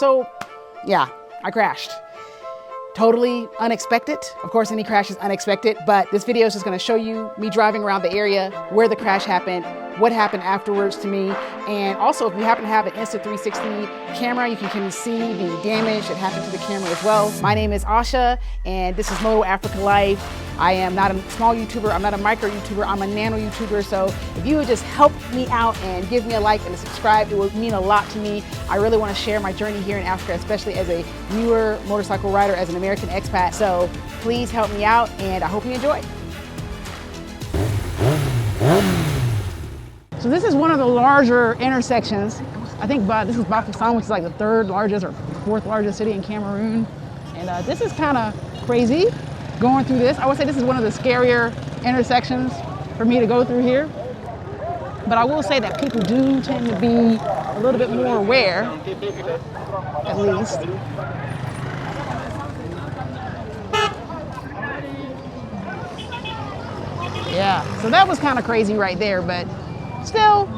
So yeah, I crashed. Totally unexpected. Of course, any crash is unexpected, but this video is just gonna show you me driving around the area, where the crash happened, what happened afterwards to me, and also if you happen to have an Insta360 camera, you can see the damage that happened to the camera as well. My name is Asha, and this is Moto Africa Life. I am not a small YouTuber, I'm not a micro YouTuber, I'm a nano YouTuber, so if you would just help me out and give me a like and a subscribe, it would mean a lot to me. I really want to share my journey here in Africa, especially as a newer motorcycle rider, as an American expat, so please help me out, and I hope you enjoy. So this is one of the larger intersections. I think this is Bafoussam, which is like the third largest or fourth largest city in Cameroon. And this is kind of crazy going through this. I would say this is one of the scarier intersections for me to go through here. But I will say that people do tend to be a little bit more aware, at least. Yeah, so that was kind of crazy right there, but still,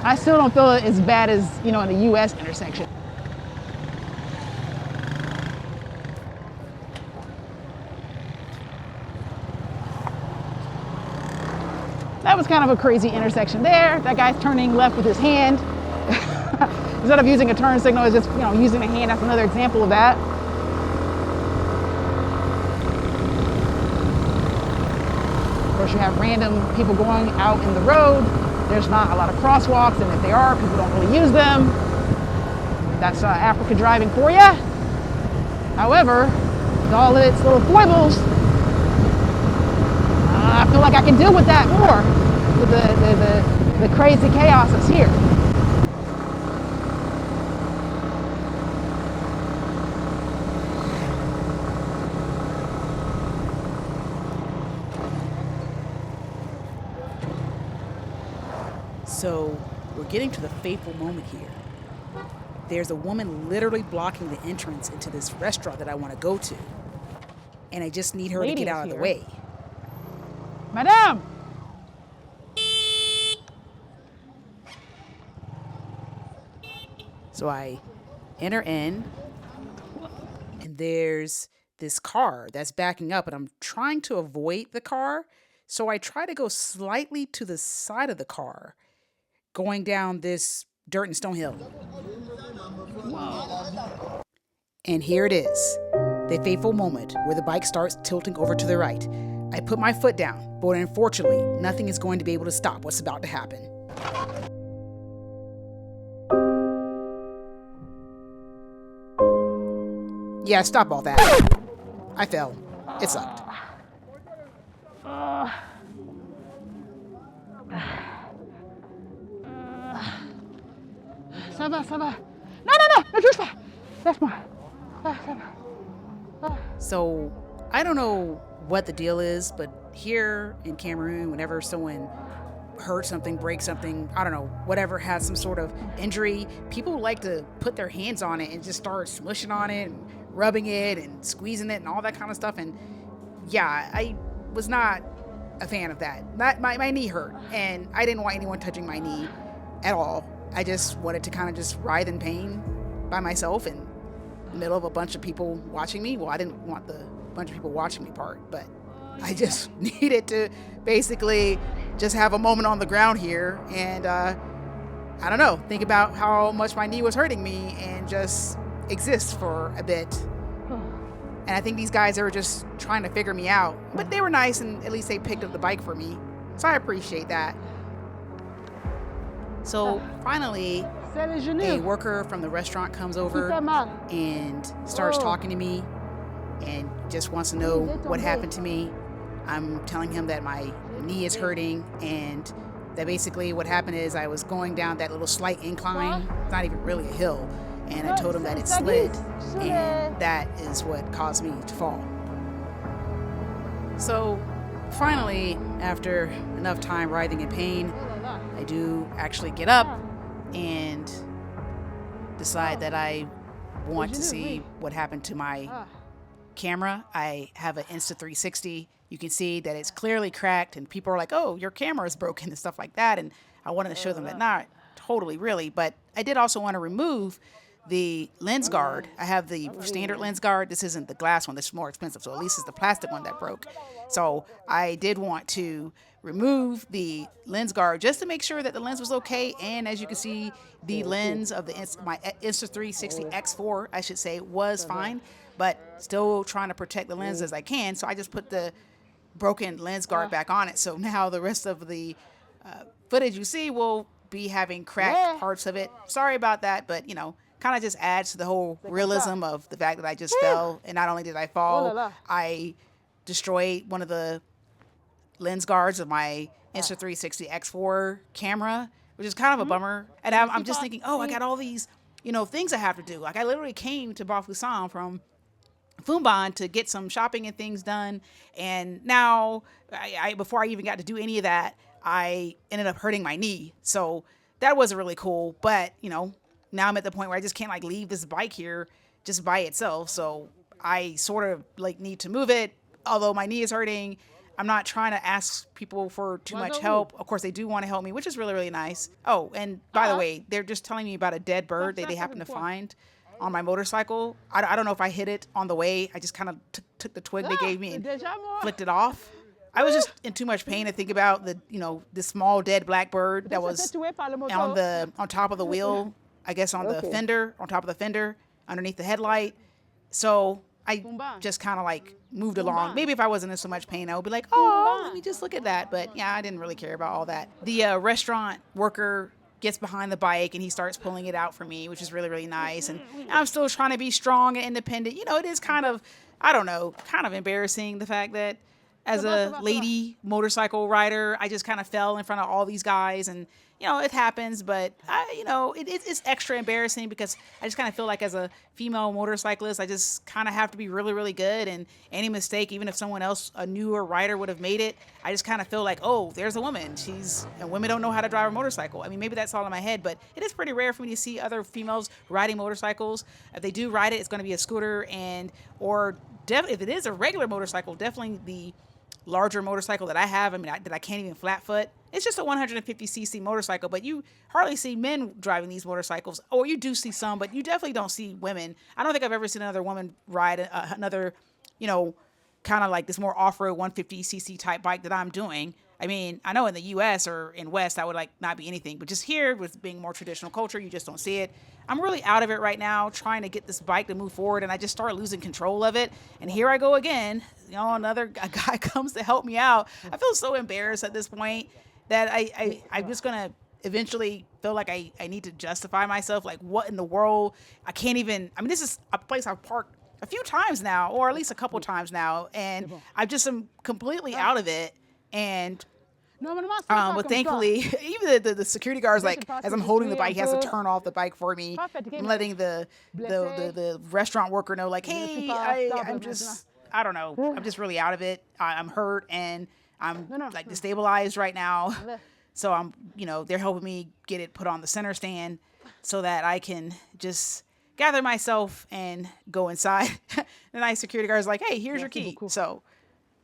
I still don't feel it as bad as, you know, in the US intersection. That was kind of a crazy intersection there. That guy's turning left with his hand. Instead of using a turn signal, it's just, you know, using a hand. That's another example of that. Of course, you have random people going out in the road. There's not a lot of crosswalks, and if they are, people don't really use them. That's Africa driving for you. However, with all of its little foibles, I feel like I can deal with that more, with the crazy chaos that's here. So we're getting to the fateful moment here. There's a woman literally blocking the entrance into this restaurant that I want to go to. And I just need her to get out of the way. Madame! So I enter in, and there's this car that's backing up, and I'm trying to avoid the car. So I try to go slightly to the side of the car, going down this dirt and stone hill. Whoa. And here it is, the fateful moment where the bike starts tilting over to the right. I put my foot down, but unfortunately, nothing is going to be able to stop what's about to happen. Yeah, stop all that. I fell. It sucked. Ça va, ça va. No, no, no, ne touche pas. Laisse-moi. Ça va. So, I don't know what the deal is, but here in Cameroon, whenever someone hurt something, breaks something, I don't know, whatever, has some sort of injury, people like to put their hands on it and just start smushing on it and rubbing it and squeezing it and all that kind of stuff. And yeah, I was not a fan of that. My knee hurt, and I didn't want anyone touching my knee at all. I just wanted to kind of just writhe in pain by myself in the middle of a bunch of people watching me. Well, I didn't want the bunch of people watching me part, but I just needed to basically just have a moment on the ground here and I don't know, think about how much my knee was hurting me and just exist for a bit. And I think these guys are just trying to figure me out, but they were nice, and at least they picked up the bike for me, so I appreciate that. So finally, a worker from the restaurant comes over and starts talking to me and just wants to know what happened to me. I'm telling him that my knee is hurting, and that basically what happened is I was going down that little slight incline, it's not even really a hill, and I told him that it slid, and that is what caused me to fall. So finally, after enough time writhing in pain, I do actually get up and decide that I want to see what happened to my camera. I have an Insta360. You can see that it's clearly cracked, and people are like, oh, your camera is broken and stuff like that. And I wanted to show them that not totally, really. But I did also want to remove the lens guard. I have the standard lens guard. This isn't the glass one. This is more expensive. So at least it's the plastic one that broke. So I did want to remove the lens guard just to make sure that the lens was okay. And as you can see, the lens of my Insta360 X4, I should say, was fine, but still trying to protect the lens as I can. So I just put the broken lens guard back on it. So now the rest of the footage you see will be having cracked parts of it. Sorry about that, but you know, kind of just adds to the whole realism of the fact that I just fell. And not only did I fall, I destroyed one of the lens guards of my Insta360 X4 camera, which is kind of a bummer. And I'm just thinking, oh, I got all these, you know, things I have to do. Like I literally came to Bafoussam from Fumban to get some shopping and things done. And now before I even got to do any of that, I ended up hurting my knee. So that wasn't really cool. But, you know, now I'm at the point where I just can't like leave this bike here just by itself. So I sort of like need to move it. Although my knee is hurting, I'm not trying to ask people for too much help. Of course, they do want to help me, which is really, really nice. Oh, and by the way, they're just telling me about a dead bird that they happen to find on my motorcycle. I don't know if I hit it on the way. I just kind of took the twig they gave me and flicked it off. I was just in too much pain to think about the, you know, the small dead black bird that was on top of the wheel, I guess on the fender, on top of the fender, underneath the headlight. So I just kind of like moved along. Maybe if I wasn't in so much pain, I would be like, oh, let me just look at that. But yeah, I didn't really care about all that. The restaurant worker gets behind the bike and he starts pulling it out for me, which is really, really nice. And I'm still trying to be strong and independent. You know, it is kind of, I don't know, kind of embarrassing the fact that as a lady motorcycle rider, I just kind of fell in front of all these guys. And, you know, it happens, but, you know, it's extra embarrassing because I just kind of feel like as a female motorcyclist, I just kind of have to be really, really good. And any mistake, even if someone else, a newer rider would have made it, I just kind of feel like, oh, there's a woman. And women don't know how to drive a motorcycle. I mean, maybe that's all in my head, but it is pretty rare for me to see other females riding motorcycles. If they do ride it, it's going to be a scooter or if it is a regular motorcycle, definitely the larger motorcycle that I have. I mean, that I can't even flat foot. It's just a 150cc motorcycle, but you hardly see men driving these motorcycles. Or you do see some, but you definitely don't see women. I don't think I've ever seen another woman ride another, you know, kind of like this more off-road 150cc type bike that I'm doing. I mean, I know in the U.S. or in West, that would like not be anything, but just here with being more traditional culture, you just don't see it. I'm really out of it right now, trying to get this bike to move forward, and I just started losing control of it. And here I go again. You know, a guy comes to help me out. I feel so embarrassed at this point that I'm just gonna eventually feel like I need to justify myself. Like, what in the world? I can't even. I mean, this is a place I've parked a few times now, or at least a couple times now, and I just am completely out of it. And but thankfully, even the security guard's like, as I'm holding the bike, he has to turn off the bike for me. I'm letting the restaurant worker know, like, hey, I'm just, I don't know, I'm just really out of it. I'm hurt and I'm like destabilized right now. So I'm, you know, they're helping me get it put on the center stand so that I can just gather myself and go inside. The nice security guard's like, hey, here's your key. So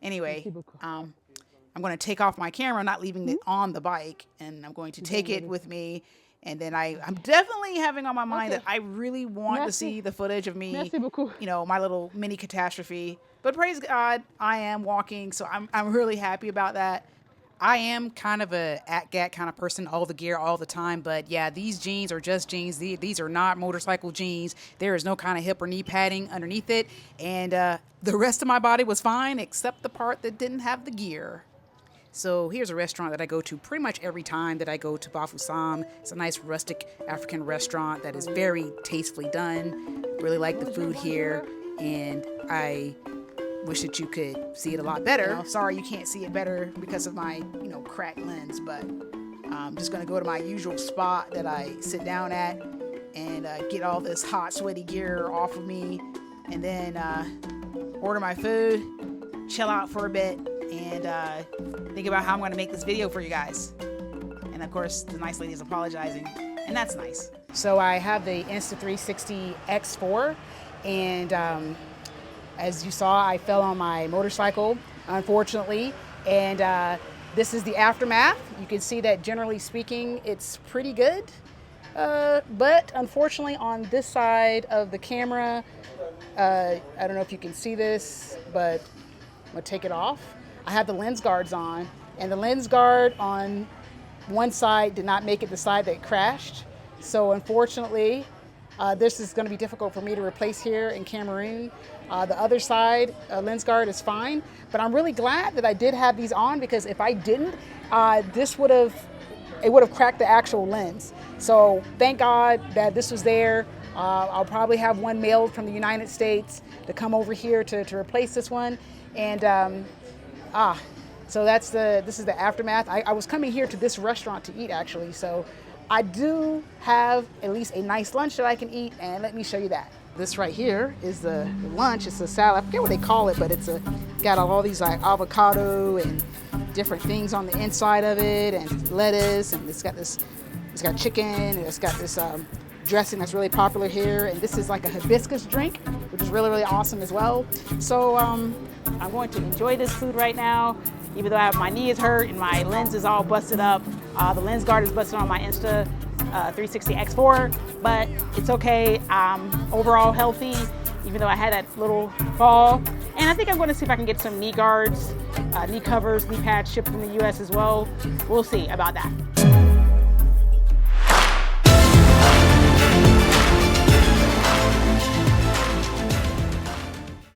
anyway, I'm going to take off my camera, not leaving it on the bike, and I'm going to take it with me. And then I'm definitely having on my mind that I really want to see the footage of me, you know, my little mini catastrophe. But praise God, I am walking, so I'm really happy about that. I am kind of a at-gat kind of person, all the gear all the time. But yeah, these jeans are just jeans. These are not motorcycle jeans. There is no kind of hip or knee padding underneath it. And the rest of my body was fine except the part that didn't have the gear. So here's a restaurant that I go to pretty much every time that I go to Bafoussam. It's a nice rustic African restaurant that is very tastefully done. Really like the food here, and I wish that you could see it a lot better. Sorry you can't see it better because of my, you know, cracked lens, but I'm just gonna go to my usual spot that I sit down at and get all this hot, sweaty gear off of me, and then order my food, chill out for a bit, and think about how I'm going to make this video for you guys. And of course, the nice lady is apologizing, and that's nice. So I have the Insta360 X4, and as you saw, I fell on my motorcycle, unfortunately, and this is the aftermath. You can see that generally speaking, it's pretty good. But unfortunately on this side of the camera, I don't know if you can see this, but I'm gonna take it off. I have the lens guards on, and the lens guard on one side did not make it the side that crashed. So unfortunately, this is gonna be difficult for me to replace here in Cameroon. The other side lens guard is fine, but I'm really glad that I did have these on, because if I didn't, it would have cracked the actual lens. So thank God that this was there. I'll probably have one mailed from the United States to come over here to replace this one. And so this is the aftermath. I was coming here to this restaurant to eat, actually. So I do have at least a nice lunch that I can eat, and let me show you that. This right here is the lunch. It's a salad. I forget what they call it, but it's got all these like avocado and different things on the inside of it, and lettuce, and it's got chicken, and it's got this dressing that's really popular here, and this is like a hibiscus drink, which is really, really awesome as well. So I'm going to enjoy this food right now, even though my knee is hurt and my lens is all busted up. The lens guard is busted on my Insta360 X4, but it's okay. I'm overall healthy, even though I had that little fall. And I think I'm going to see if I can get some knee guards, knee covers, knee pads shipped from the US as well. We'll see about that.